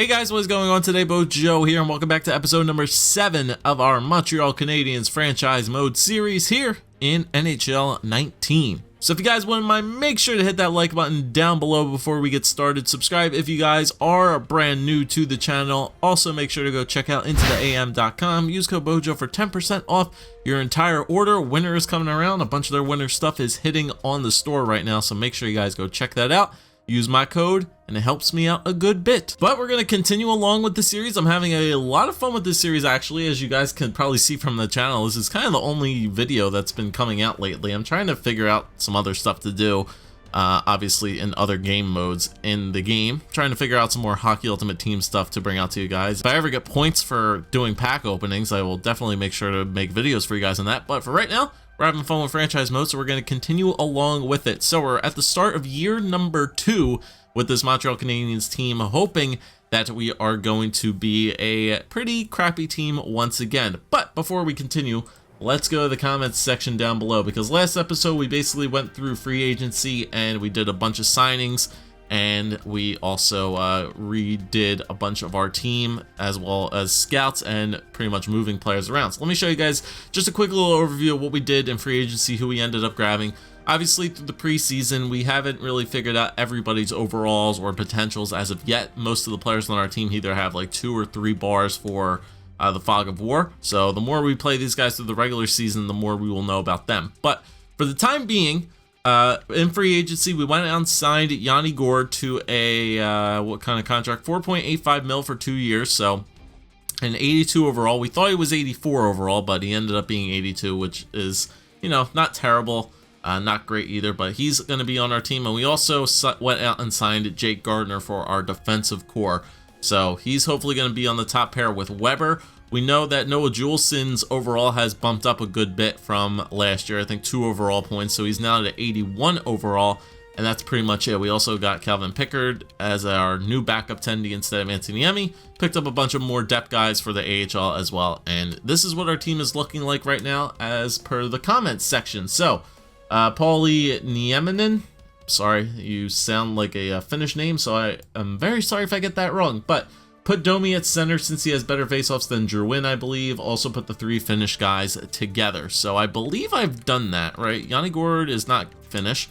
Hey guys, what's going on today? Joe here, and welcome back to episode number 7 of our Montreal Canadiens franchise mode series here in NHL 19. So if you guys wouldn't mind, make sure to hit that like button down below before we get started. Subscribe if you guys are brand new to the channel. Also make sure to go check out intotheam.com. Use code BOJO for 10% off your entire order. Winter is coming around. A bunch of their winter stuff is hitting on the store right now, so make sure you guys go check that out. Use my code and it helps me out a good bit. But we're going to continue along with the series. I'm having a lot of fun with this series, actually. As you guys can probably see from the channel, this is kind of the only video that's been coming out lately. I'm trying to figure out some other stuff to do, obviously in other game modes in the game. Trying to figure out some more Hockey Ultimate Team stuff to bring out to you guys. If I ever get points for doing pack openings, I will definitely make sure to make videos for you guys on that. But for right now, we're having fun with franchise mode, so we're going to continue along with it. So we're at the start of year number 2 with this Montreal Canadiens team, hoping that we are going to be a pretty crappy team once again. But before we continue, let's go to the comments section down below, because last episode we basically went through free agency and we did a bunch of signings, and we also redid a bunch of our team as well as scouts and pretty much moving players around. So let me show you guys just a quick little overview of what we did in free agency, who we ended up grabbing. Obviously through the preseason, we haven't really figured out everybody's overalls or potentials as of yet. Most of the players on our team either have like 2 or 3 bars for the Fog of War. So the more we play these guys through the regular season, the more we will know about them. But for the time being, in free agency, we went out and signed Yanni Gourde to a, what kind of contract? 4.85 mil for 2 years, so an 82 overall. We thought he was 84 overall, but he ended up being 82, which is, you know, not terrible, not great either, but he's going to be on our team. And we also went out and signed Jake Gardiner for our defensive core, so he's hopefully going to be on the top pair with Webber. We know that Noah Juulsen's overall has bumped up a good bit from last year. I think 2 overall points, so he's now at 81 overall, and that's pretty much it. We also got Calvin Pickard as our new backup tendy instead of Anthony Niemi. Picked up a bunch of more depth guys for the AHL as well, and this is what our team is looking like right now as per the comments section. So, Pauli Nieminen, sorry, you sound like a Finnish name, so I am very sorry if I get that wrong, but put Domi at center since he has better faceoffs than Drouin, I believe. Also put the 3 Finnish guys together. So I believe I've done that, right? Yanni Gourde is not Finnish.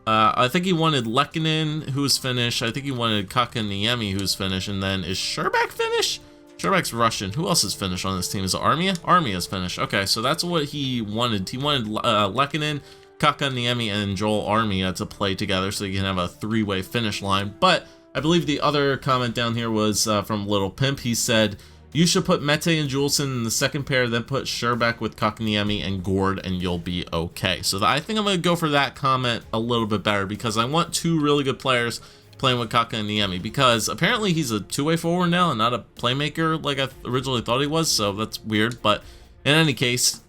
I think he wanted Lehkonen, who's Finnish. I think he wanted Kakaniemi, who's Finnish. And then is Sherbak Finnish? Sherbak's Russian. Who else is Finnish on this team? Is it Armia? Armia is Finnish. Okay, so that's what he wanted. He wanted Lehkonen, Kakaniemi, and Joel Armia to play together so you can have a 3-way Finnish line. But I believe the other comment down here was from Little Pimp. He said, you should put Mete and Juulsen in the second pair, then put Sherbak with Kakaniemi and Gourde, and you'll be okay. So I think I'm going to go for that comment a little bit better, because I want 2 really good players playing with Kakaniemi, because apparently he's a 2-way forward now and not a playmaker like I originally thought he was, so that's weird. But in any case,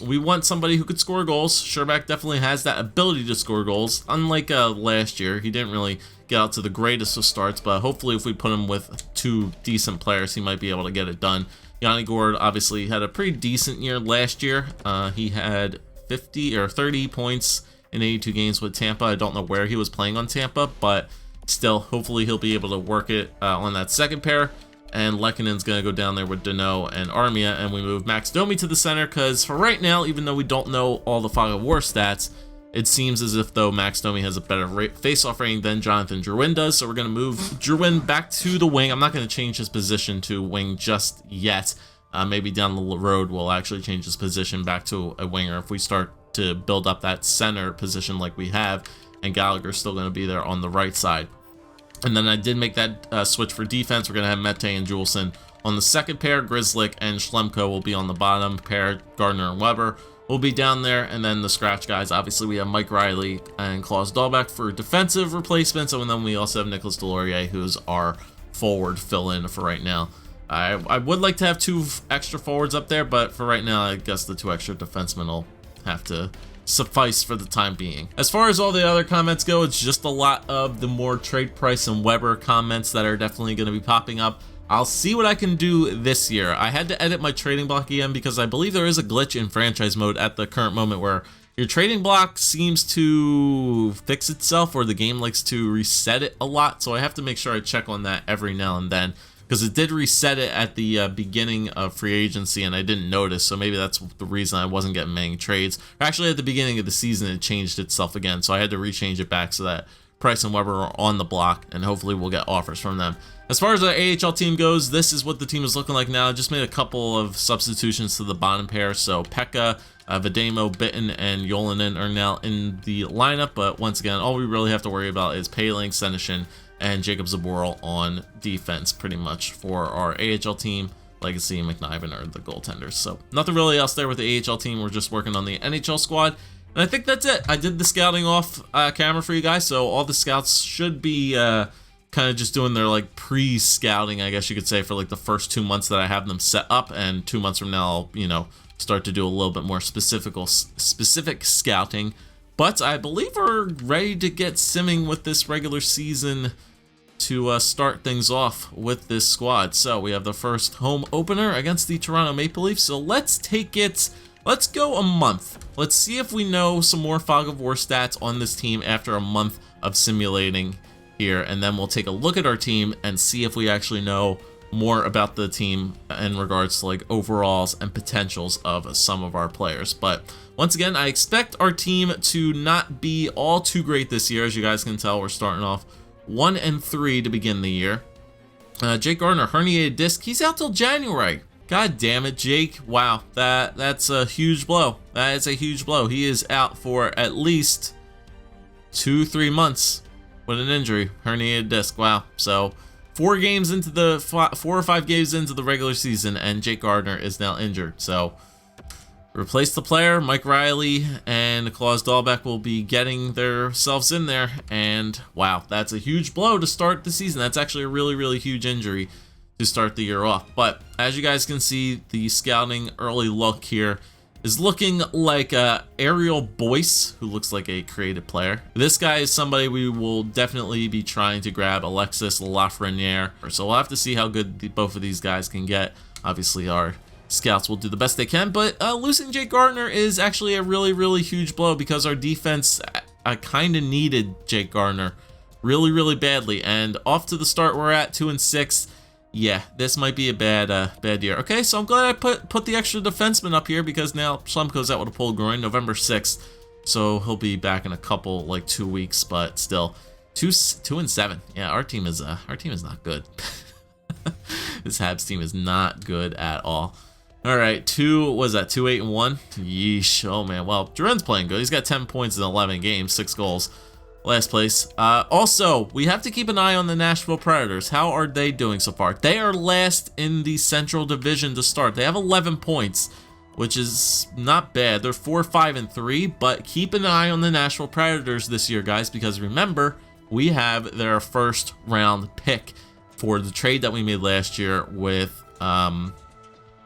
we want somebody who could score goals. Sherbak definitely has that ability to score goals. Unlike last year, he didn't really get out to the greatest of starts, but hopefully if we put him with 2 decent players, he might be able to get it done. Yanni Gourde obviously had a pretty decent year last year. He had 50 or 30 points in 82 games with Tampa. I don't know where he was playing on Tampa, but still, hopefully he'll be able to work it on that second pair. And Lehkonen's going to go down there with Danault and Armia, and we move Max Domi to the center, because for right now, even though we don't know all the Fog of War stats, it seems as if though Max Domi has a better face-off rating than Jonathan Drouin does, so we're going to move Drouin back to the wing. I'm not going to change his position to wing just yet. Maybe down the road we'll actually change his position back to a winger if we start to build up that center position like we have, and Gallagher's still going to be there on the right side. And then I did make that switch for defense. We're going to have Mete and Juulsen on the second pair. Grzelcyk and Schlemko will be on the bottom pair. Gardiner and Webber will be down there. And then the scratch guys, obviously we have Mike Riley and Klaus Dahlbeck for defensive replacements. And then we also have Nicolas Delorier, who's our forward fill-in for right now. I would like to have 2 extra forwards up there, but for right now, I guess the 2 extra defensemen will have to suffice for the time being. As far as all the other comments go, it's just a lot of the more trade price and Webber comments that are definitely going to be popping up. I'll see what I can do this year. I had to edit my trading block again because I believe there is a glitch in franchise mode at the current moment where your trading block seems to fix itself, or the game likes to reset it a lot. So I have to make sure I check on that every now and then, because it did reset it at the beginning of free agency and I didn't notice. So maybe that's the reason I wasn't getting many trades. Actually, at the beginning of the season, it changed itself again. So I had to rechange it back so that Price and Webber are on the block, and hopefully we'll get offers from them. As far as our AHL team goes, this is what the team is looking like now. I just made a couple of substitutions to the bottom pair. So Pekka, Vademo, Bitten, and Yolanen are now in the lineup. But once again, all we really have to worry about is Paling, Senyshyn, and Jacob Zaboral on defense pretty much for our AHL team. Legacy and McNiven are the goaltenders. So nothing really else there with the AHL team. We're just working on the NHL squad. And I think that's it. I did the scouting off camera for you guys, so all the scouts should be kind of just doing their like pre-scouting, I guess you could say, for like the first 2 months that I have them set up, and 2 months from now I'll, you know, start to do a little bit more specific scouting. But I believe we're ready to get simming with this regular season to start things off with this squad. So we have the first home opener against the Toronto Maple Leafs. So let's take it. Let's go a month. Let's see if we know some more Fog of War stats on this team after a month of simulating here, and then we'll take a look at our team and see if we actually know more about the team in regards to like overalls and potentials of some of our players. But once again, I expect our team to not be all too great this year. As you guys can tell, we're starting off 1-3 to begin the year. Jake Gardiner, herniated disc. He's out till January. God damn it, Jake. Wow, that's a huge blow. That is a huge blow. He is out for at least 2-3 months with an injury, herniated disc. Wow. So 4 or 5 games into the regular season, and Jake Gardiner is now injured. So replace the player. Mike Riley and Klaus Dahlbeck will be getting themselves in there. And wow, that's a huge blow to start the season. That's actually a really, really huge injury to start the year off. But as you guys can see, the scouting early look here is looking like Ariel Boyce, who looks like a creative player. This guy is somebody we will definitely be trying to grab, Alexis Lafreniere. So we'll have to see how good both of these guys can get. Obviously, our scouts will do the best they can, but losing Jake Gardiner is actually a really, really huge blow, because our defense kind of needed Jake Gardiner really, really badly. And off to the start we're at, 2-6. Yeah, this might be a bad year. Okay, so I'm glad I put the extra defenseman up here, because now Slumko's out with a pulled groin, November 6th. So he'll be back in a couple, like 2 weeks, but still, 2-7. Yeah, our team is not good. This Habs team is not good at all. All right, 2-8-1. Yeesh. Oh man. Well, Duren's playing good. He's got 10 points in 11 games, 6 goals. Last place. Also, we have to keep an eye on the Nashville Predators. How are they doing so far? They are last in the Central Division to start. They have 11 points, which is not bad. They're 4-5-3, but keep an eye on the Nashville Predators this year, guys, because remember, we have their first round pick for the trade that we made last year with Carl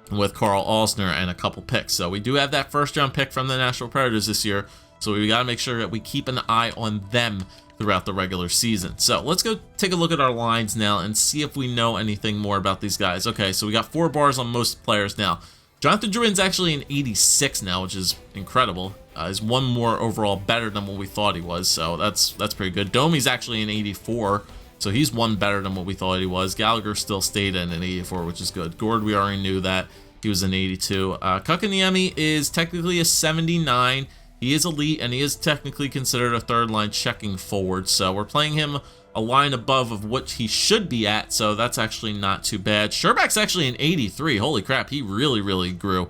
Alsner and a couple picks. So we do have that first round pick from the Nashville Predators this year. So we got to make sure that we keep an eye on them throughout the regular season. So let's go take a look at our lines now and see if we know anything more about these guys. Okay, so we got 4 bars on most players now. Jonathan Drouin's actually an 86 now, which is incredible. He's 1 more overall better than what we thought he was, so that's pretty good. Domi's actually an 84, so he's 1 better than what we thought he was. Gallagher still stayed in an 84, which is good. Gord, we already knew that. He was an 82. Kakaniemi is technically a 79. He is elite, and he is technically considered a third-line checking forward, so we're playing him a line above of what he should be at, so that's actually not too bad. Sherbak's actually an 83. Holy crap, he really, really grew.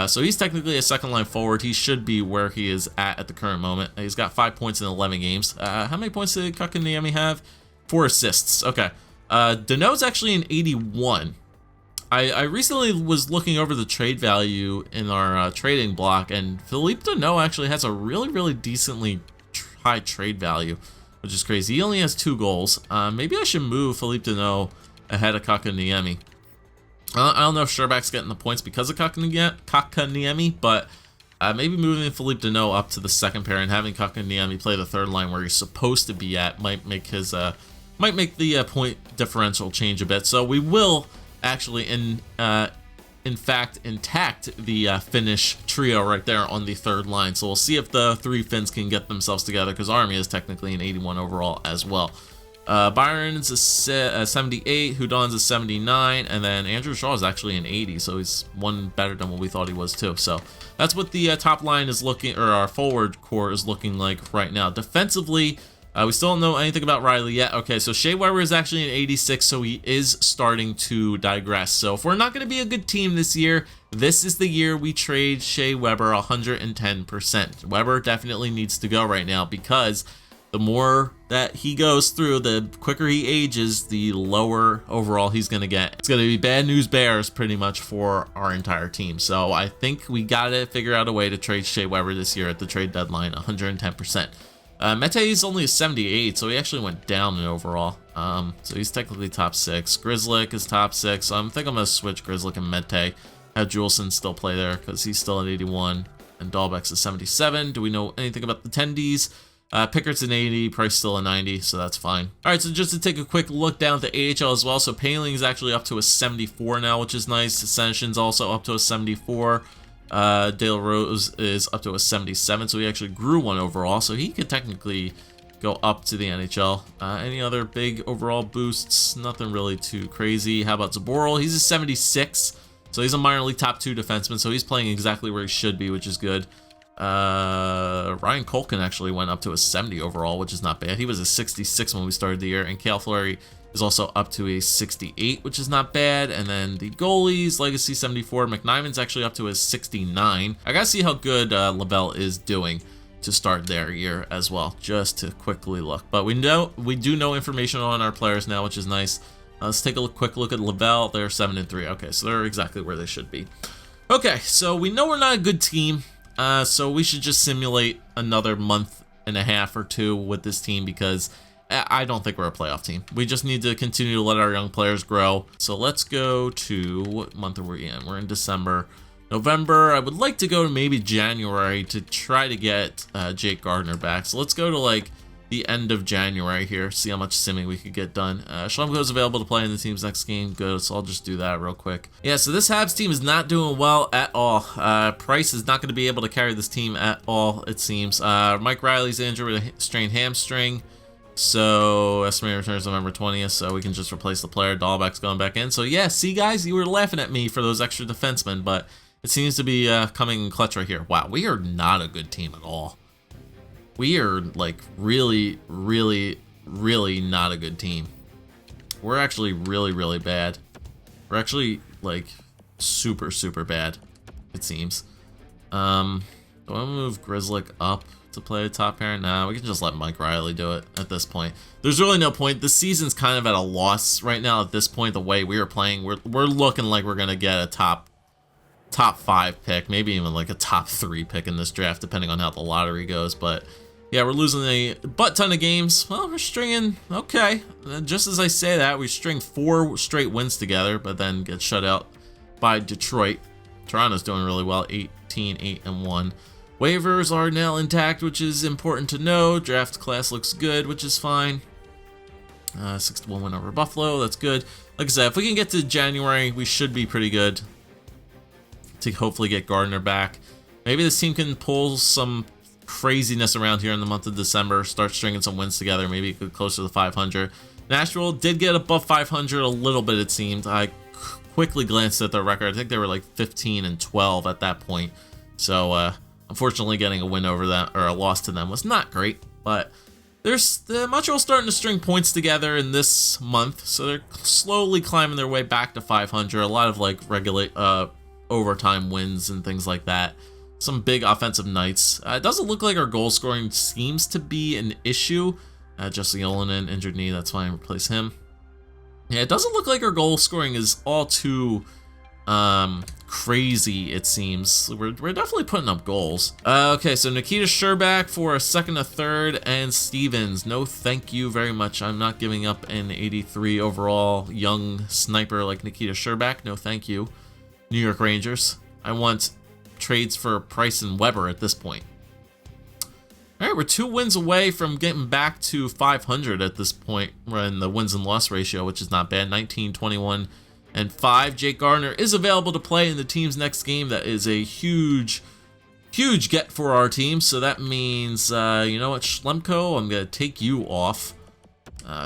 So he's technically a second-line forward. He should be where he is at the current moment. He's got 5 points in 11 games. How many points did Kakaniemi have? 4 assists. Okay. Deneau's actually an 81. I recently was looking over the trade value in our trading block, and Philippe Deneau actually has a really, really decently high trade value, which is crazy. He only has 2 goals. Maybe I should move Philippe Deneau ahead of Kakaniemi. I don't know if Sherbak's getting the points because of Kakaniemi, but maybe moving Philippe Deneau up to the second pair and having Kakaniemi play the third line where he's supposed to be at might make his the point differential change a bit. So we will actually in fact intact the Finnish trio right there on the third line. So we'll see if the three Finns can get themselves together, because Army is technically an 81 overall as well. Byron's a 78, Hudon's a 79, and then Andrew Shaw is actually an 80, so he's one better than what we thought he was too. So that's what the top line is looking, or our forward core is looking like right now. Defensively, we still don't know anything about Riley yet. Okay, so Shay Webber is actually an 86, so he is starting to digress. So if we're not going to be a good team this year, this is the year we trade Shay Webber 110%. Webber definitely needs to go right now, because the more that he goes through, the quicker he ages, the lower overall he's going to get. It's going to be bad news bears pretty much for our entire team. So I think we got to figure out a way to trade Shay Webber this year at the trade deadline 110%. Mete is only a 78, so he actually went down in overall. So he's technically top 6. Grizzlick is top 6. So I think I'm going to switch Grizzlick and Mete. Have Juleson still play there because he's still at 81. And Dahlbeck's a 77. Do we know anything about the tendies? Pickett's an 80, Price still a 90, so that's fine. All right, so just to take a quick look down at the AHL as well. So Paling is actually up to a 74 now, which is nice. Senishin's also up to a 74. Dale Rose is up to a 77, so he actually grew one overall, so he could technically go up to the NHL. Any other big overall boosts? Nothing really too crazy. How about Zaboral? He's a 76, so he's a minor league top 2 defenseman, so he's playing exactly where he should be, which is good. Ryan Colkin actually went up to a 70 overall, which is not bad. He was a 66 when we started the year, and Cale Fleury is also up to a 68, which is not bad. And then the goalies, Legacy 74, McNiven's actually up to a 69. I gotta see how good Labelle is doing to start their year as well, just to quickly look. But we do know information on our players now, which is nice. Let's take a quick look at Labelle. They're 7-3. Okay, so they're exactly where they should be. Okay, so we know we're not a good team. So we should just simulate another month and a half or two with this team, because I don't think we're a playoff team. We just need to continue to let our young players grow. So let's go to, what month are we in? We're in December. November, I would like to go to maybe January to try to get Jake Gardner back. So let's go to like the end of January here, see how much simming we could get done. Schlumko is available to play in the team's next game. Good, so I'll just do that real quick. Yeah, so this Habs team is not doing well at all. Price is not going to be able to carry this team at all, it seems. Mike Riley's injured with a strained hamstring, so estimated returns November 20th, so we can just replace the player. Dahlbeck's going back in. So yeah, see guys, you were laughing at me for those extra defensemen, but it seems to be coming in clutch right here. Wow, we are not a good team at all. We are like really, really, really not a good team. We're actually really, really bad. We're actually like super, super bad, it seems. Do I move Grizzlick up to play top pair? Nah, we can just let Mike Riley do it at this point. There's really no point. The season's kind of at a loss right now at this point. The way we are playing, we're looking like we're gonna get a top 5 pick, maybe even like a top 3 pick in this draft, depending on how the lottery goes. But yeah, we're losing a butt ton of games. Well, we're stringing, okay. Just as I say that, we string 4 straight wins together, but then get shut out by Detroit. Toronto's doing really well, 18-8-1. Waivers are now intact, which is important to know. Draft class looks good, which is fine. 6-1 win over Buffalo, that's good. Like I said, if we can get to January, we should be pretty good to hopefully get Gardner back. Maybe this team can pull some craziness around here in the month of December, start stringing some wins together, maybe get closer to 500. Nashville did get above 500 a little bit, it seemed. I quickly glanced at their record. I think they were like 15-12 at that point. So unfortunately getting a win over them, or a loss to them, was not great. But the Montreal starting to string points together in this month, so they're slowly climbing their way back to 500. A lot of like overtime wins and things like that. Some big offensive nights. It doesn't look like our goal scoring seems to be an issue. Jesse Olonen, injured knee, that's fine, replace him. Yeah, it doesn't look like our goal scoring is all too crazy, it seems. We're definitely putting up goals. Okay, so Nikita Sherbak for a second, a third, and Stevens. No thank you very much. I'm not giving up an 83 overall young sniper like Nikita Sherbak. No thank you. New York Rangers. I want trades for Price and Webber at this point. All right, we're 2 wins away from getting back to 500 at this point. We're in the wins and loss ratio, which is not bad. 19-21 And 5, Jake Gardiner is available to play in the team's next game. That is a huge get for our team. So that means, you know what, Schlemko, I'm going to take you off.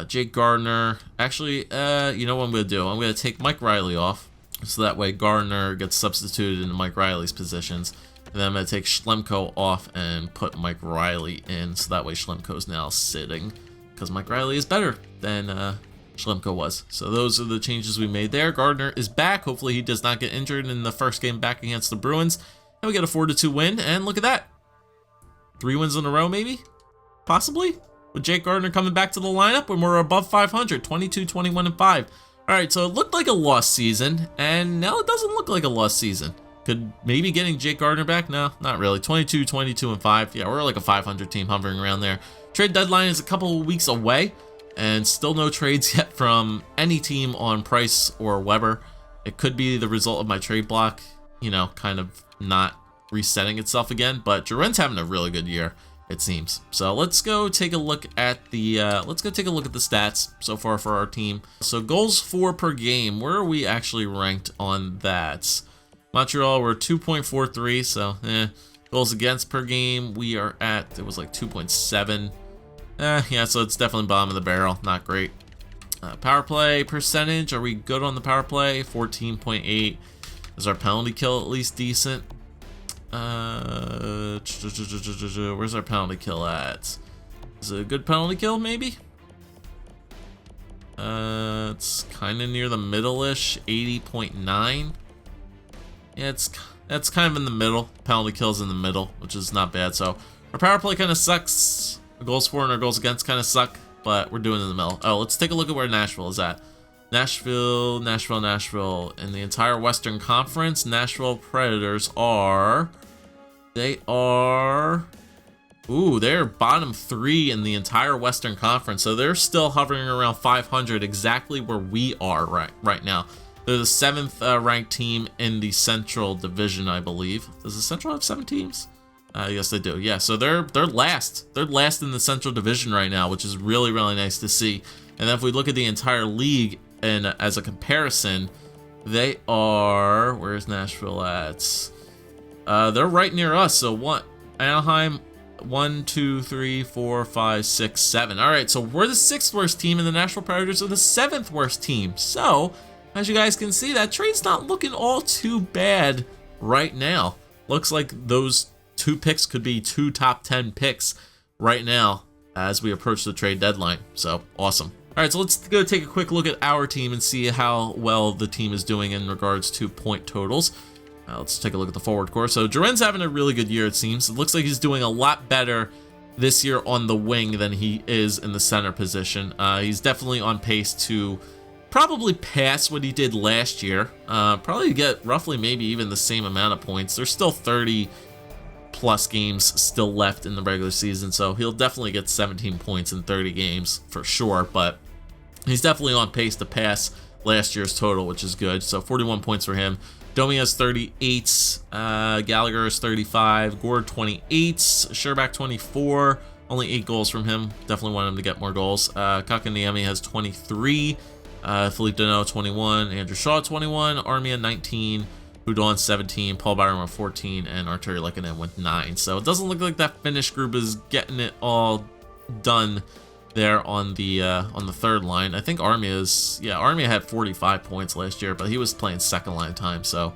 Jake Gardiner, actually, you know what I'm going to do? I'm going to take Mike Riley off. So that way Gardiner gets substituted into Mike Riley's positions. And then I'm going to take Schlemko off and put Mike Riley in. So that way Schlemko's now sitting. Because Mike Riley is better than Schlemko was. So those are the changes we made there. Gardiner is back. Hopefully he does not get injured in the first game back against the Bruins. And we get a 4-2 win. And look at that. 3 wins in a row, maybe? Possibly? With Jake Gardiner coming back to the lineup when we're above 500. 22, 21, and 5. Alright, so it looked like a lost season. And now it doesn't look like a lost season. Could maybe getting Jake Gardiner back? No, not really. 22, 22, and 5. Yeah, we're like a 500 team hovering around there. Trade deadline is a couple of weeks away. And still no trades yet from any team on Price or Webber. It could be the result of my trade block, you know, kind of not resetting itself again. But Duren's having a really good year, it seems. So let's go take a look at the stats so far for our team. So goals for per game, where are we actually ranked on that? Montreal, we're 2.43, so goals against per game, we are at, it was like 2.7. Yeah, so it's definitely bottom of the barrel. Not great. Power play percentage, are we good on the power play? 14.8. Is our penalty kill at least decent? Where's our penalty kill at? Is it a good penalty kill, maybe? It's kind of near the middle-ish, 80.9. Yeah, that's kind of in the middle. Penalty kill's in the middle, which is not bad. So our power play kind of sucks. Our goals for and our goals against kind of suck, but we're doing it in the middle. Oh, let's take a look at where Nashville is at. Nashville. In the entire Western Conference, Nashville Predators are... they're bottom 3 in the entire Western Conference. So they're still hovering around 500, exactly where we are right now. They're the 7th ranked team in the Central Division, I believe. Does the Central have 7 teams? Yes, they do. Yeah, so they're last. They're last in the Central Division right now, which is really, really nice to see. And then if we look at the entire league and as a comparison, they are... where's Nashville at? They're right near us. So what? Anaheim, 1, 2, 3, 4, 5, 6, 7. All right, so we're the 6th worst team, and the Nashville Predators are the 7th worst team. So, as you guys can see, that trade's not looking all too bad right now. Looks like those 2 picks could be 2 top 10 picks right now as we approach the trade deadline. So, awesome. All right, so let's go take a quick look at our team and see how well the team is doing in regards to point totals. Let's take a look at the forward core. So Duren's having a really good year, it seems. It looks like he's doing a lot better this year on the wing than he is in the center position. He's definitely on pace to probably pass what he did last year. Probably get roughly maybe even the same amount of points. There's still 30 plus games still left in the regular season, so he'll definitely get 17 points in 30 games for sure, but he's definitely on pace to pass last year's total, which is good. So 41 points for him. Domi has 38, Gallagher is 35, Gord 28, Sherbak 24, only 8 goals from him. Definitely want him to get more goals. Kakaniemi has 23, Philippe Deneau 21, Andrew Shaw 21, Armia 19, Houdon 17, Paul Byron with 14, and Arturi Lehkonen with 9. So it doesn't look like that Finnish group is getting it done there on the third line. I think Armia had 45 points last year, but he was playing second line time, so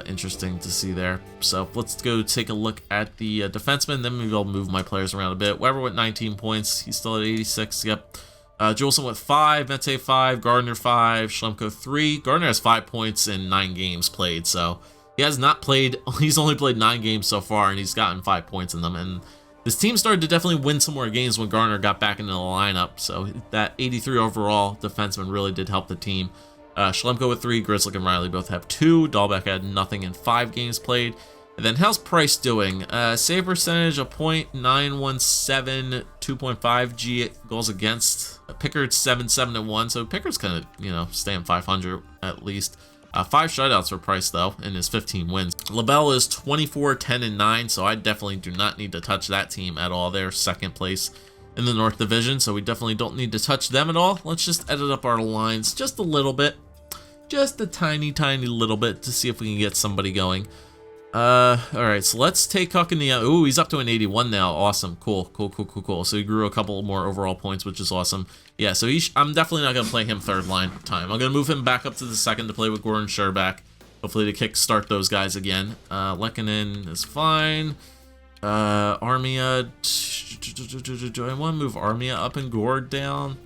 interesting to see there. So let's go take a look at the defenseman, then maybe I'll move my players around a bit. Weber with 19 points, he's still at 86. Yep. Juleson with 5, Mete 5, Gardiner 5, Schlemko 3. Gardiner has 5 points in 9 games played, so he has not played. He's only played 9 games so far, and he's gotten 5 points in them. And this team started to definitely win some more games when Gardiner got back into the lineup. So that 83 overall defenseman really did help the team. Schlemko with 3, Grizzlick and Riley both have 2. Dahlbeck had nothing in 5 games played. And then how's Price doing? Save percentage of .917, 2.5 G goals against. Pickard's 7-7-1, so Pickard's kind of, staying 500 at least. 5 shutouts for Price, though, in his 15 wins. LaBelle is 24, 10, and 9, so I definitely do not need to touch that team at all. They're second place in the North Division, so we definitely don't need to touch them at all. Let's just edit up our lines just a little bit. just a tiny little bit to see if we can get somebody going. All right, so let's take Kotkaniemi. Ooh, he's up to an 81 now. Awesome, cool. So he grew a couple more overall points, which is awesome. Yeah, so I'm definitely not gonna play him third line time. I'm gonna move him back up to the second to play with Gordon Sherback, hopefully to kick-start those guys again. Lehkonen is fine. Armia, do I want to move Armia up and Gord down?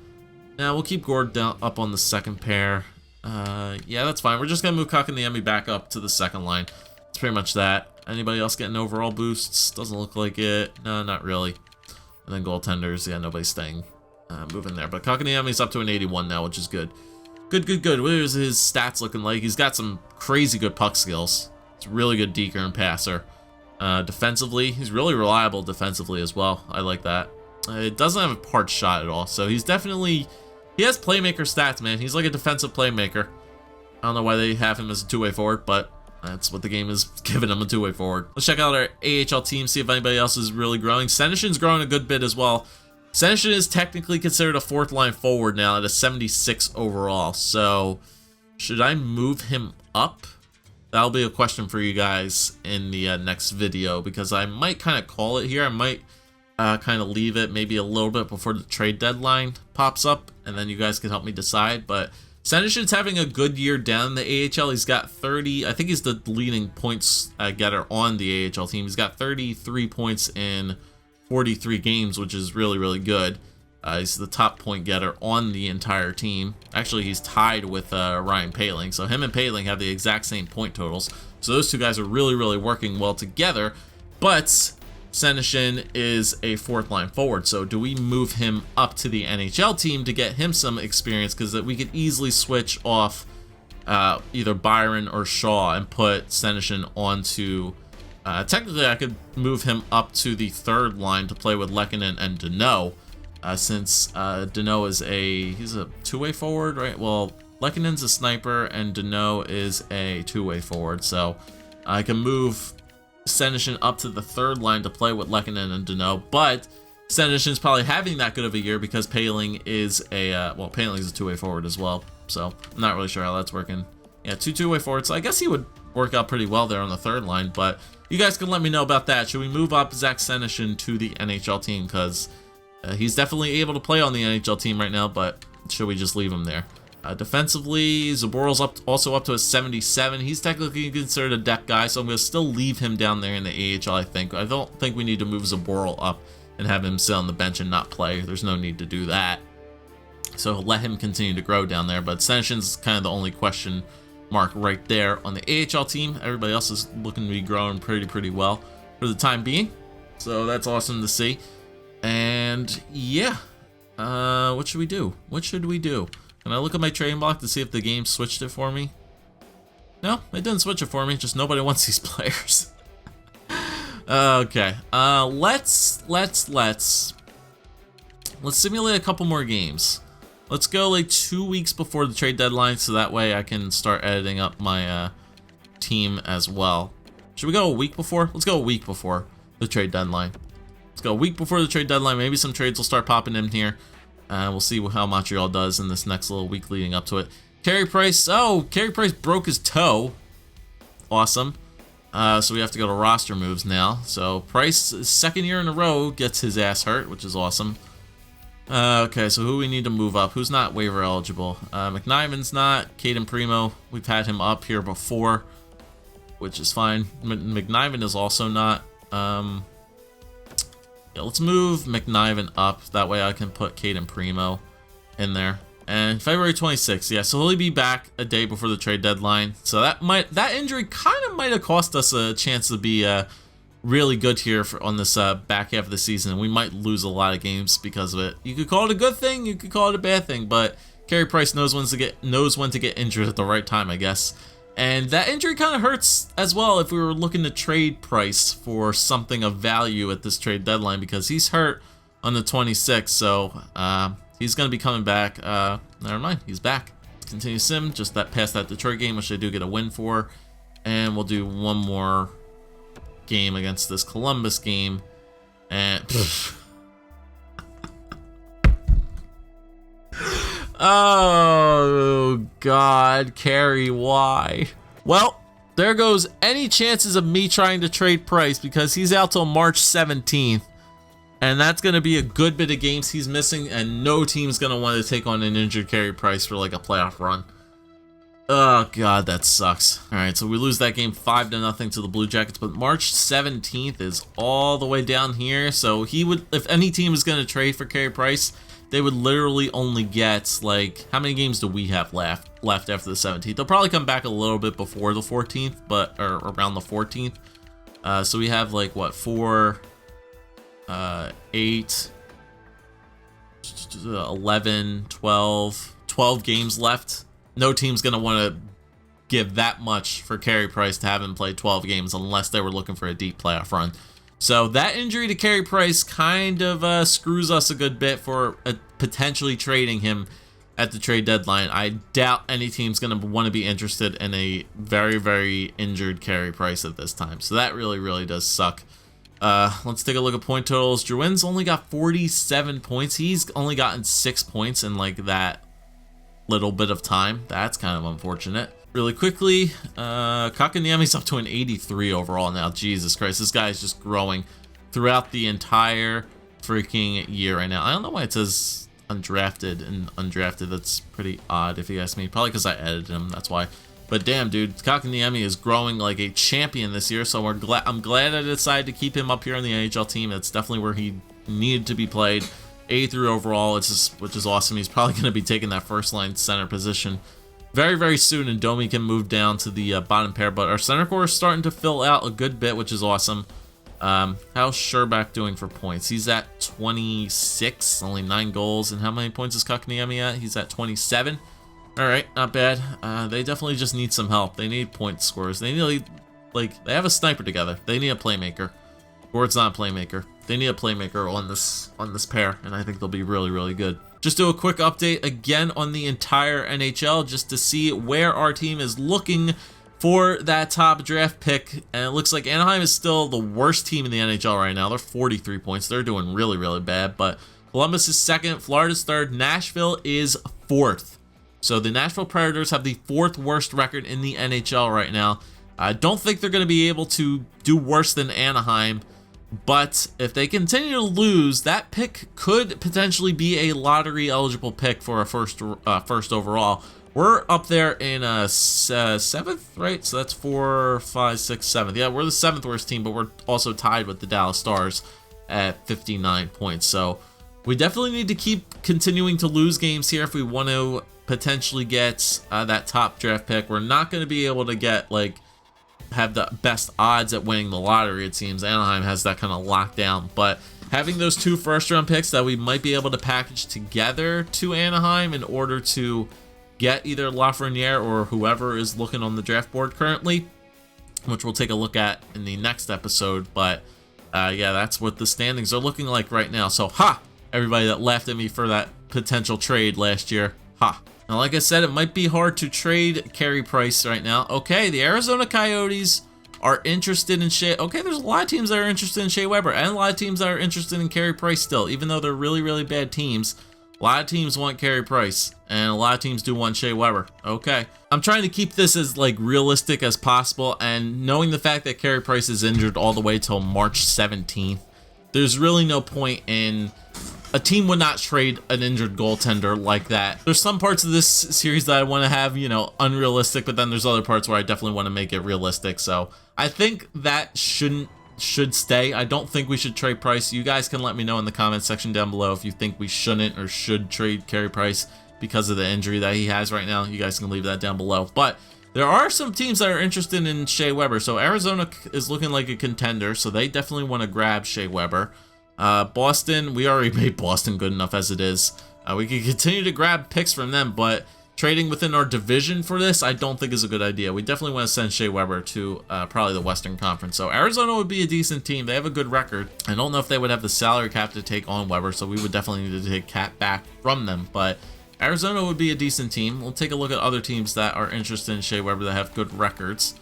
Now we'll keep Gord down up on the second pair. Yeah, that's fine. We're just gonna move Kotkaniemi back up to the second line. It's pretty much that. Anybody else getting overall boosts? Doesn't look like it. No, not really. And then goaltenders, yeah, nobody's staying. Moving there. But Kotkaniemi's up to an 81 now, which is good. Good. What is his stats looking like? He's got some crazy good puck skills. He's a really good deker and passer. Defensively, he's really reliable defensively as well. I like that. It doesn't have a hard shot at all, so he's definitely... He has playmaker stats, man. He's like a defensive playmaker. I don't know why they have him as a two-way forward, but that's what the game is giving him, a two-way forward. Let's check out our AHL team, see if anybody else is really growing. Senyshyn's growing a good bit as well. Senyshyn is technically considered a fourth line forward now at a 76 overall, so should I move him up? That'll be a question for you guys in the next video, because I might kind of call it here. I might kind of leave it maybe a little bit before the trade deadline pops up, and then you guys can help me decide. But Senyshyn's having a good year down in the AHL. He's got 30, I think he's the leading points getter on the AHL team. He's got 33 points in 43 games, which is really good. He's the top point getter on the entire team. Actually, he's tied with Ryan Poehling. So him and Poehling have the exact same point totals. So those two guys are really working well together. But Senyshyn is a fourth line forward. So do we move him up to the NHL team to get him some experience? Because we could easily switch off either Byron or Shaw and put Senyshyn onto... technically, I could move him up to the third line to play with Lehkonen and Danault. Since Danault is he's a two-way forward, right? Well, Lehkonen's a sniper and Danault is a two-way forward, so I can move Senyshyn up to the third line to play with Lehkonen and Danault, but Senyshyn's probably having that good of a year because Poehling is Poehling's a two-way forward as well, so I'm not really sure how that's working. Yeah, two-way forwards, so I guess he would work out pretty well there on the third line, but you guys can let me know about that. Should we move up Zach Senyshyn to the NHL team? Because he's definitely able to play on the NHL team right now, but should we just leave him there? Defensively, Zaboral's also up to a 77. He's technically considered a depth guy, so I'm going to still leave him down there in the AHL, I think. I don't think we need to move Zaboral up and have him sit on the bench and not play. There's no need to do that. So let him continue to grow down there, but Senyshyn's kind of the only question mark right there on the AHL team. Everybody else is looking to be growing pretty well for the time being. So that's awesome to see. And yeah, what should we do? Can I look at my trading block to see if the game switched it for me? No, it didn't switch it for me. Just nobody wants these players. Okay. Let's simulate a couple more games. Let's go like 2 weeks before the trade deadline, so that way I can start editing up my team as well. Should we go a week before? Let's go a week before the trade deadline. Let's go a week before the trade deadline. Maybe some trades will start popping in here. We'll see how Montreal does in this next little week leading up to it. Carey Price. Oh, Carey Price broke his toe. Awesome. So we have to go to roster moves now. So Price, second year in a row, gets his ass hurt, which is awesome. Okay, so who we need to move up? Who's not waiver eligible? McNiven's not. Caden Primo, we've had him up here before, which is fine. McNiven is also not. Yeah, let's move McNiven up. That way I can put Caden Primo in there. And February 26th, yeah, so he'll be back a day before the trade deadline. So that injury kind of might have cost us a chance to be really good here on this back half of the season. We might lose a lot of games because of it. You could call it a good thing, you could call it a bad thing, but Carey Price knows when to get injured at the right time, I guess. And that injury kind of hurts as well if we were looking to trade Price for something of value at this trade deadline, because he's hurt on the 26th, so he's going to be coming back. Never mind, he's back. Let's continue sim, just past that Detroit game, which I do get a win for. And we'll do one more game against this Columbus game. And Oh, God, Carey, why? Well, there goes any chances of me trying to trade Price because he's out till March 17th. And that's going to be a good bit of games he's missing, and no team's going to want to take on an injured Carey Price for like a playoff run. Oh, God, that sucks. All right, so we lose that game 5-0 to the Blue Jackets, but March 17th is all the way down here. So he would, if any team is going to trade for Carey Price, they would literally only get, like, how many games do we have left after the 17th? They'll probably come back a little bit before the 14th, or around the 14th. So we have, like, what, 4, 8, 11, 12 games left. No team's going to want to give that much for Carey Price to have him play 12 games unless they were looking for a deep playoff run. So that injury to Carey Price kind of screws us a good bit for potentially trading him at the trade deadline. I doubt any team's going to want to be interested in a very, very injured Carey Price at this time. So that really, really does suck. Let's take a look at point totals. Drouin's only got 47 points. He's only gotten 6 points in like that little bit of time. That's kind of unfortunate. Really quickly, Kotkaniemi's up to an 83 overall now. Jesus Christ, this guy is just growing throughout the entire freaking year right now. I don't know why it says undrafted and undrafted. That's pretty odd if you ask me. Probably because I edited him, that's why. But damn, dude, Kotkaniemi is growing like a champion this year, so I'm glad I decided to keep him up here on the NHL team. That's definitely where he needed to be played. 83 overall, which is awesome. He's probably going to be taking that first line center position very, very soon, and Domi can move down to the bottom pair. But our center core is starting to fill out a good bit, which is awesome. How's Sherbak doing for points? He's at 26, only 9 goals. And how many points is Kotkaniemi at? He's at 27. All right, not bad. They definitely just need some help. They need point scorers. They need, like, they have a sniper together. They need a playmaker. Gord's not a playmaker. They need a playmaker on this pair, and I think they'll be really, really good. Just do a quick update again on the entire NHL just to see where our team is looking for that top draft pick. And it looks like Anaheim is still the worst team in the NHL right now. They're 43 points. They're doing really, really bad. But Columbus is second. Florida's third. Nashville is fourth. So the Nashville Predators have the 4th worst record in the NHL right now. I don't think they're going to be able to do worse than Anaheim. But if they continue to lose, that pick could potentially be a lottery eligible pick for a first overall. We're up there in 7th, right? So that's 4, 5, 6, 7th. Yeah, we're the 7th worst team, but we're also tied with the Dallas Stars at 59 points. So we definitely need to keep continuing to lose games here if we want to potentially get that top draft pick. We're not going to be able to get, like, have the best odds at winning the lottery. It seems Anaheim has that kind of locked down, but having those 2 first-round picks that we might be able to package together to Anaheim in order to get either Lafreniere or whoever is looking on the draft board currently, which we'll take a look at in the next episode. But yeah, that's what the standings are looking like right now. So everybody that laughed at me for that potential trade last year, Now, like I said, it might be hard to trade Carey Price right now. Okay, the Arizona Coyotes are interested in Shay. Okay, there's a lot of teams that are interested in Shay Webber, and a lot of teams that are interested in Carey Price still, even though they're really, really bad teams. A lot of teams want Carey Price, and a lot of teams do want Shay Webber. Okay, I'm trying to keep this as, like, realistic as possible, and knowing the fact that Carey Price is injured all the way till March 17th, there's really no point in... A team would not trade an injured goaltender like that. There's some parts of this series that I want to have, you know, unrealistic, but then there's other parts where I definitely want to make it realistic. So I think that should stay. I don't think we should trade Price. You guys can let me know in the comments section down below if you think we shouldn't or should trade Carey Price because of the injury that he has right now. You guys can leave that down below. But there are some teams that are interested in Shay Webber. So Arizona is looking like a contender, so they definitely want to grab Shay Webber. Boston, we already made Boston good enough as it is. We can continue to grab picks from them, but trading within our division for this, I don't think is a good idea. We definitely want to send Shay Webber to probably the Western Conference. So Arizona would be a decent team. They have a good record. I don't know if they would have the salary cap to take on Webber, so we would definitely need to take cap back from them. But Arizona would be a decent team. We'll take a look at other teams that are interested in Shay Webber that have good records.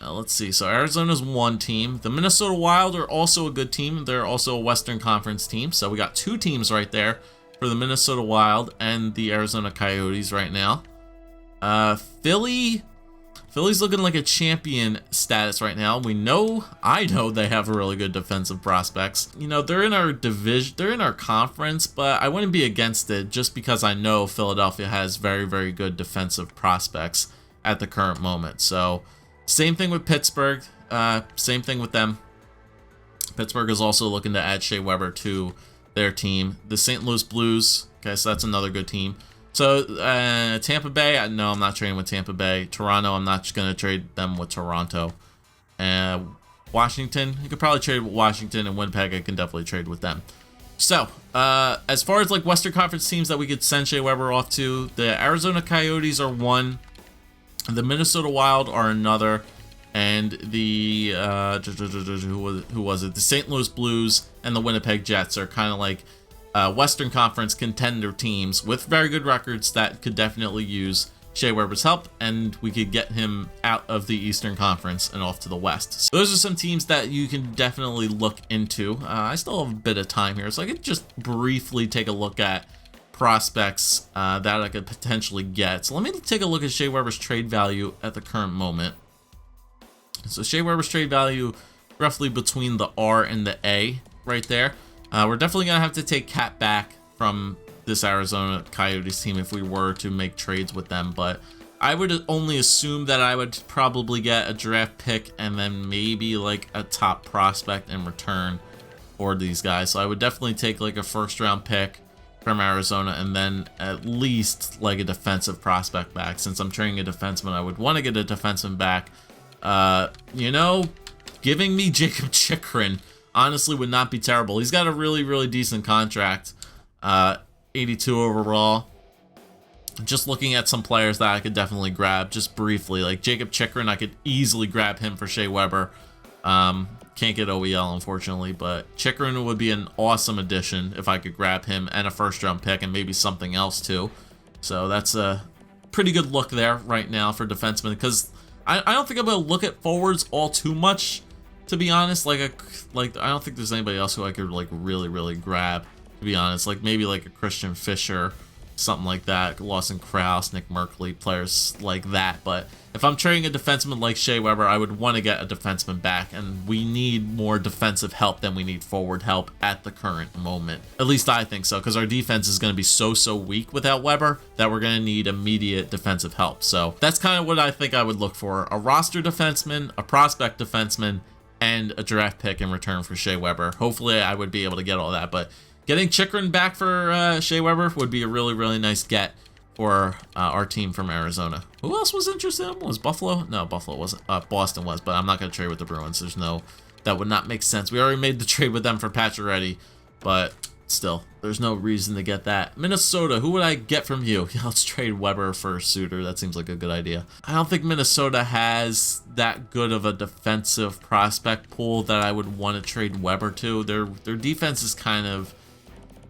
Let's see. So Arizona's one team. The Minnesota Wild are also a good team. They're also a Western Conference team. So we got 2 teams right there for the Minnesota Wild and the Arizona Coyotes right now. Philly's looking like a champion status right now. I know they have really good defensive prospects. You know, they're in our division, they're in our conference, but I wouldn't be against it just because I know Philadelphia has very, very good defensive prospects at the current moment. So, same thing with Pittsburgh. Same thing with them. Pittsburgh is also looking to add Shay Webber to their team. The St. Louis Blues, okay, so that's another good team. So, Tampa Bay, no, I'm not trading with Tampa Bay. Toronto, I'm not going to trade them with Toronto. Washington, you could probably trade with Washington, and Winnipeg, I can definitely trade with them. So, as far as like Western Conference teams that we could send Shay Webber off to, the Arizona Coyotes are one, the Minnesota Wild are another, and the who was it? The St. Louis Blues and the Winnipeg Jets are kind of like Western Conference contender teams with very good records that could definitely use Shay Webber's help, and we could get him out of the Eastern Conference and off to the West. So those are some teams that you can definitely look into. I still have a bit of time here, so I could just briefly take a look at prospects that I could potentially get. So let me take a look at Shay Webber's trade value at the current moment. So Shay Webber's trade value roughly between the R and the A right there. We're definitely going to have to take Cat back from this Arizona Coyotes team if we were to make trades with them, but I would only assume that I would probably get a draft pick and then maybe like a top prospect in return for these guys. So I would definitely take like a first round pick from Arizona and then at least like a defensive prospect back. Since I'm trading a defenseman, I would want to get a defenseman back. You know, giving me Jacob Chikrin honestly would not be terrible. He's got a really, really decent contract. 82 overall. Just looking at some players that I could definitely grab just briefly. Like Jacob Chikrin, I could easily grab him for Shay Webber. Can't get OEL, unfortunately, but Chikrin would be an awesome addition if I could grab him and a first-round pick and maybe something else too. So that's a pretty good look there right now for defensemen, because I don't think I'm going to look at forwards all too much, to be honest. Like I don't think there's anybody else who I could like really grab, to be honest. Like maybe like a Christian Fisher, something like that, Lawson Krause, Nick Merkley, players like that. But if I'm trading a defenseman like Shay Webber, I would want to get a defenseman back, and we need more defensive help than we need forward help at the current moment. At least I think so, because our defense is going to be so weak without Webber that we're going to need immediate defensive help. So that's kind of what I think I would look for: a roster defenseman, a prospect defenseman, and a draft pick in return for Shay Webber. Hopefully I would be able to get all that, but getting Chikrin back for Shay Webber would be a really nice get for our team from Arizona. Who else was interested in him? Was Buffalo? No, Buffalo wasn't. Boston was, but I'm not going to trade with the Bruins. That would not make sense. We already made the trade with them for Pacioretty, but still, there's no reason to get that. Minnesota, who would I get from you? Yeah, let's trade Webber for Suter. That seems like a good idea. I don't think Minnesota has that good of a defensive prospect pool that I would want to trade Webber to. Their defense is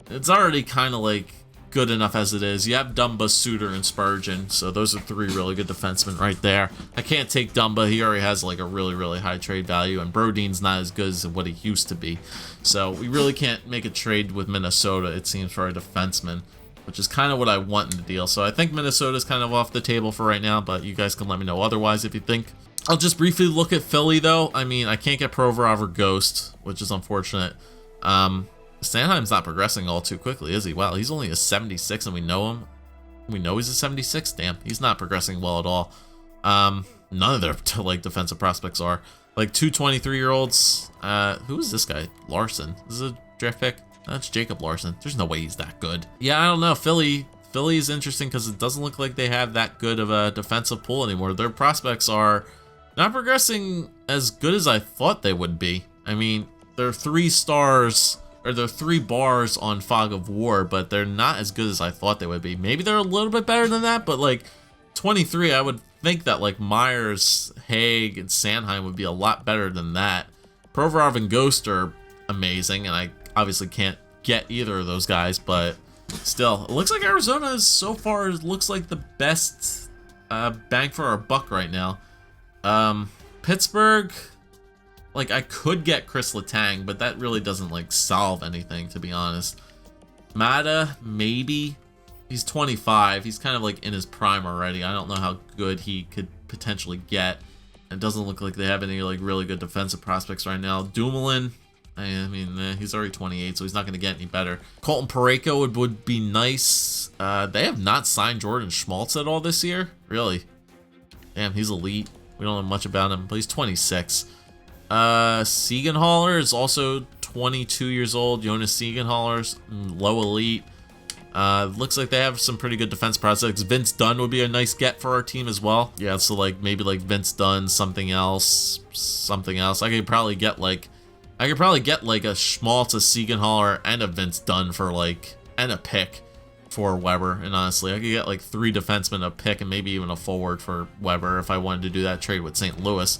it's already kind of like good enough as it is. You have Dumba, Suter, and Spurgeon, so those are three really good defensemen right there. I can't take Dumba. He already has like a really high trade value, and Brodin's not as good as what he used to be. So we really can't make a trade with Minnesota, it seems, for a defenseman, which is kind of what I want in the deal. So I think Minnesota's kind of off the table for right now, but you guys can let me know otherwise if you think. I'll just briefly look at Philly, though. I mean, I can't get Provorov or Ghost, which is unfortunate. Sanheim's not progressing all too quickly, is he? Wow, he's only a 76 and we know him. We know he's a 76? Damn, he's not progressing well at all. None of their like defensive prospects are. Like 223-year-olds. Who is this guy? Larson. This is a draft pick? That's Jacob Larson. There's no way he's that good. Yeah, I don't know. Philly is interesting because it doesn't look like they have that good of a defensive pool anymore. Their prospects are not progressing as good as I thought they would be. I mean, they're 3 stars, or they're 3 bars on Fog of War, but they're not as good as I thought they would be. Maybe they're a little bit better than that, but like 23, I would think that like Myers, Haig, and Sanheim would be a lot better than that. Provorov and Ghost are amazing, and I obviously can't get either of those guys, but still, it looks like Arizona is so far looks like the best bang for our buck right now. Pittsburgh, like I could get Chris Letang, but that really doesn't like solve anything, to be honest. Mata, maybe. He's 25. He's kind of like in his prime already. I don't know how good he could potentially get. It doesn't look like they have any like really good defensive prospects right now. Dumoulin, I mean, he's already 28, so he's not going to get any better. Colton Parayko would be nice. They have not signed Jordan Schmaltz at all this year. Really? Damn, he's elite. We don't know much about him, but he's 26. Siegenthaler is also 22 years old. Jonas Siegenthaler's low elite. Looks like they have some pretty good defense prospects. Vince Dunn would be a nice get for our team as well. Yeah, so like maybe like Vince Dunn, something else. I could probably get like a Schmaltz, a Siegenthaler, and a Vince Dunn for like, and a pick for Webber. And honestly, I could get like 3 defensemen, a pick, and maybe even a forward for Webber if I wanted to do that trade with St. Louis.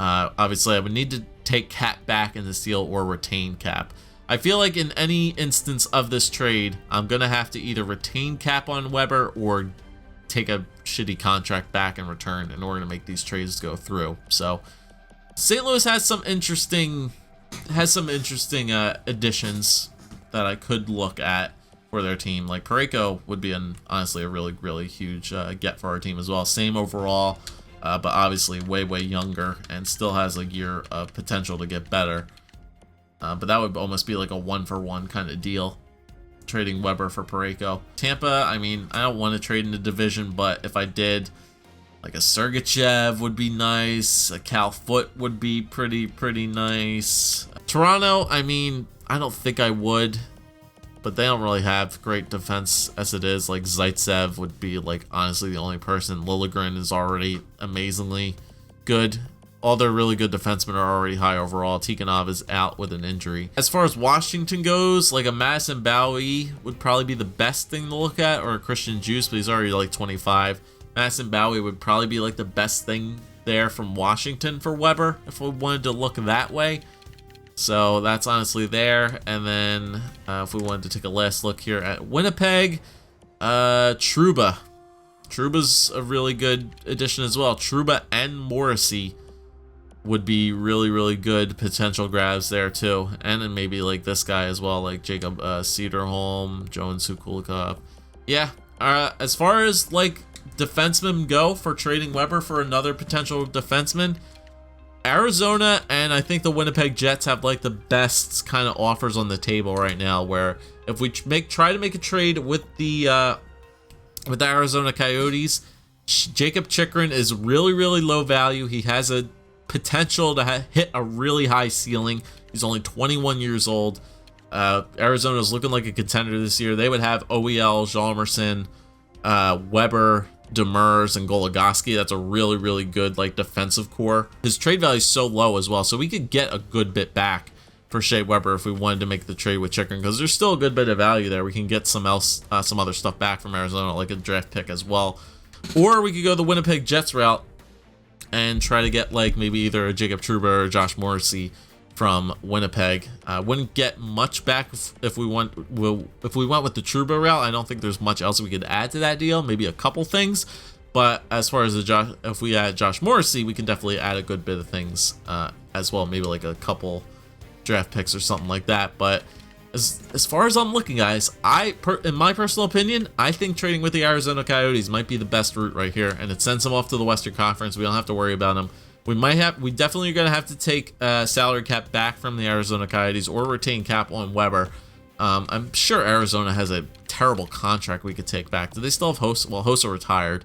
Obviously, I would need to take Cap back in this deal or retain Cap. I feel like in any instance of this trade, I'm going to have to either retain Cap on Webber or take a shitty contract back in return in order to make these trades go through. So St. Louis has some interesting additions that I could look at for their team. Like Parayko would be honestly a really huge get for our team as well. Same overall, but obviously way younger and still has a year of potential to get better. But that would almost be like a 1-for-1 kind of deal, trading Webber for Parayko. Tampa, I mean, I don't want to trade in the division, but if I did, like a Sergachev would be nice. A Cal Foote would be pretty nice. Toronto, I mean, I don't think I would, but they don't really have great defense as it is. Like Zaitsev would be like honestly the only person. Liljegren is already amazingly good. All their really good defensemen are already high overall. Tikhonov is out with an injury. As far as Washington goes, like a Madison Bowey would probably be the best thing to look at, or a Christian Juice, but he's already like 25. Madison Bowey would probably be like the best thing there from Washington for Webber if we wanted to look that way. So that's honestly there. And then if we wanted to take a last look here at Winnipeg, Trouba. Trouba's a really good addition as well. Trouba and Morrissey would be really good potential grabs there too. And then maybe like this guy as well, like Jacob Cederholm, Jonas Sukulikov. Yeah, as far as like defensemen go for trading Webber for another potential defenseman, Arizona and I think the Winnipeg Jets have like the best kind of offers on the table right now, where if we try to make a trade with the Arizona Coyotes, Jacob Chychrun is really low value. He has a potential to hit a really high ceiling. He's only 21 years old. Arizona is looking like a contender this year. They would have OEL, Jalmerson, Weber, Demers, and Goligoski. That's a really good like defensive core. His trade value is so low as well, so we could get a good bit back for Shay Webber if we wanted to make the trade with Chychrun, because there's still a good bit of value there. We can get some other stuff back from Arizona, like a draft pick as well. Or we could go the Winnipeg Jets route and try to get like maybe either a Jacob Trouba or Josh Morrissey from Winnipeg. Wouldn't get much back if we went with the Trouba route. I don't think there's much else we could add to that deal. Maybe a couple things, but as far as if we add Josh Morrissey, we can definitely add a good bit of things as well. Maybe like a couple draft picks or something like that. But as far as I'm looking, guys, in my personal opinion, I think trading with the Arizona Coyotes might be the best route right here, and it sends them off to the Western Conference. We don't have to worry about them. We definitely are going to have to take salary cap back from the Arizona Coyotes or retain cap on Webber. I'm sure Arizona has a terrible contract we could take back. Do they still have Hossa? Well, Hossa retired.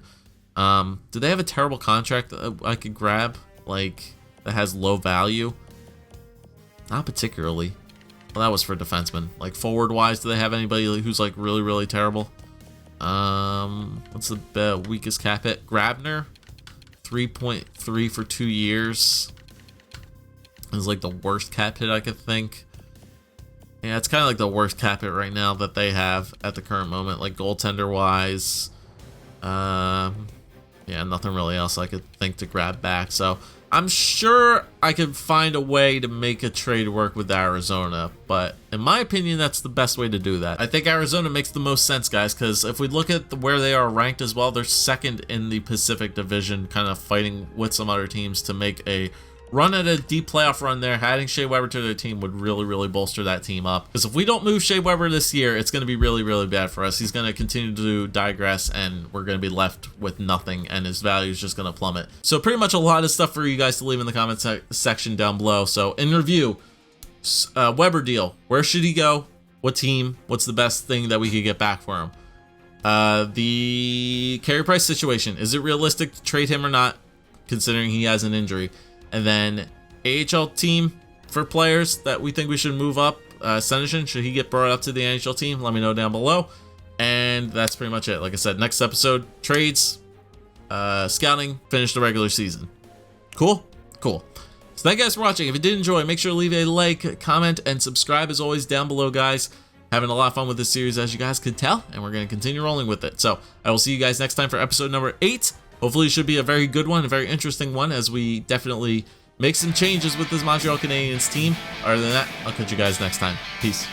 Do they have a terrible contract that I could grab, like, that has low value? Not particularly. Well, that was for defensemen. Like, forward-wise, do they have anybody who's, like, really terrible? What's the weakest cap hit? Grabner, 3.3 for 2 years. Is, like, the worst cap hit I could think. Yeah, it's kind of like the worst cap hit right now that they have at the current moment. Like, goaltender-wise. Yeah, nothing really else I could think to grab back. So I'm sure I could find a way to make a trade work with Arizona, but in my opinion, that's the best way to do that. I think Arizona makes the most sense, guys, because if we look at where they are ranked as well, they're second in the Pacific Division, kind of fighting with some other teams to make a run at a deep playoff run there. Adding Shay Webber to their team would really, really bolster that team up. Because if we don't move Shay Webber this year, it's going to be really, really bad for us. He's going to continue to digress, and we're going to be left with nothing, and his value is just going to plummet. So pretty much a lot of stuff for you guys to leave in the comment section down below. So in review, Webber deal. Where should he go? What team? What's the best thing that we could get back for him? The Carey Price situation. Is it realistic to trade him or not, considering he has an injury? And then AHL team for players that we think we should move up. Senishin, should he get brought up to the NHL team? Let me know down below. And that's pretty much it. Like I said, next episode, trades, scouting, finish the regular season. Cool? Cool. So thank you guys for watching. If you did enjoy, make sure to leave a like, comment, and subscribe as always down below, guys. Having a lot of fun with this series, as you guys can tell, and we're going to continue rolling with it. So I will see you guys next time for episode number 8. Hopefully it should be a very good one, a very interesting one, as we definitely make some changes with this Montreal Canadiens team. Other than that, I'll catch you guys next time. Peace.